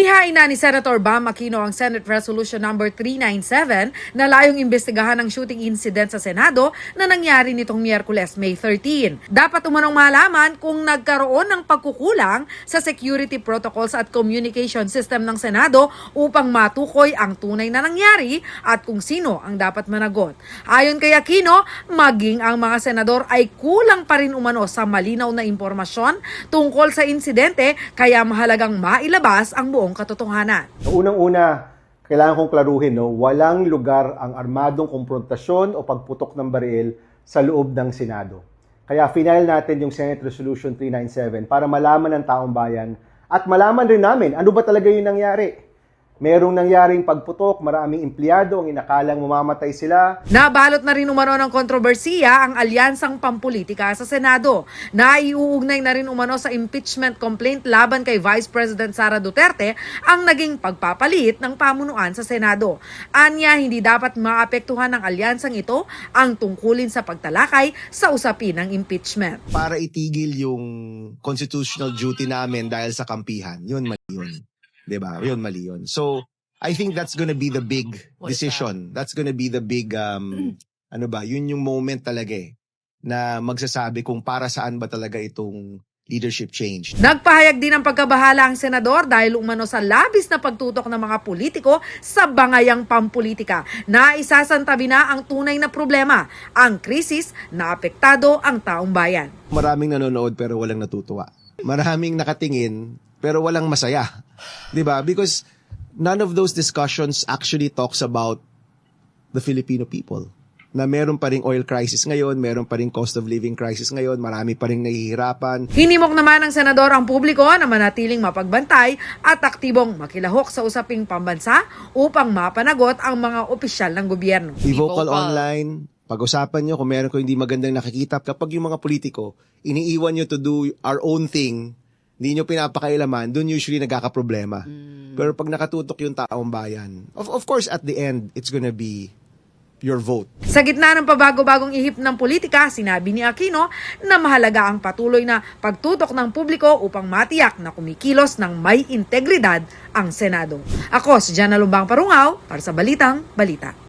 Inihain na ni Senator Bam Aquino ang Senate Resolution number 397 na layong imbestigahan ang shooting incident sa Senado na nangyari nitong Miyerkules, May 13. Dapat umanong malaman kung nagkaroon ng pagkukulang sa security protocols at communication system ng Senado upang matukoy ang tunay na nangyari at kung sino ang dapat managot. Ayon kay Aquino, maging ang mga senador ay kulang pa rin umano sa malinaw na impormasyon tungkol sa insidente kaya mahalagang mailabas ang buong katotohanan. Unang-una, kailangan kong klaruhin, walang lugar ang armadong komprontasyon o pagputok ng baril sa loob ng Senado. Kaya final natin yung Senate Resolution 397 para malaman ng taong bayan at malaman rin namin ano ba talaga yung nangyari. Merong nangyaring pagputok, maraming empleyado ang inakalang mamamatay sila. Nabalot na rin umano ng kontrobersiya ang alyansang pampolitika sa Senado. Naiuugnay na rin umano sa impeachment complaint laban kay Vice President Sara Duterte ang naging pagpapalit ng pamunuan sa Senado. Anya, hindi dapat maapektuhan ng alyansang ito ang tungkulin sa pagtalakay sa usapin ng impeachment. Para itigil yung constitutional duty namin dahil sa kampihan, yun mali yun. Diba? Yun, mali yun. So, I think that's gonna be the big decision. That's gonna be the big, yun yung moment talaga na magsasabi kung para saan ba talaga itong leadership change. Nagpahayag din ng pagkabahala ang senador dahil umano sa labis na pagtutok ng mga politiko sa bangayang pampolitika na isasantabi na ang tunay na problema, ang krisis na apektado ang taong bayan. Maraming nanonood pero walang natutuwa. Maraming nakatingin pero walang masaya. 'Di ba? Because none of those discussions actually talks about the Filipino people. Na meron pa ring oil crisis ngayon, meron pa ring cost of living crisis ngayon, marami pa ring nahihirapan. Hinimok naman ng senador ang publiko na manatiling mapagbantay at aktibong makilahok sa usaping pambansa upang mapanagot ang mga opisyal ng gobyerno. Be vocal online. Pag-usapan nyo kung meron ko hindi magandang nakikita. Kapag yung mga politiko, iniiwan nyo to do our own thing, hindi nyo pinapakailaman, dun usually nagkakaproblema. Pero pag nakatutok yung taong bayan, of course, at the end, it's gonna be your vote. Sa gitna ng pabago-bagong ihip ng politika, sinabi ni Aquino na mahalaga ang patuloy na pagtutok ng publiko upang matiyak na kumikilos ng may integridad ang Senado. Ako si Jana Lumbang Parungaw para sa Balitang Balita.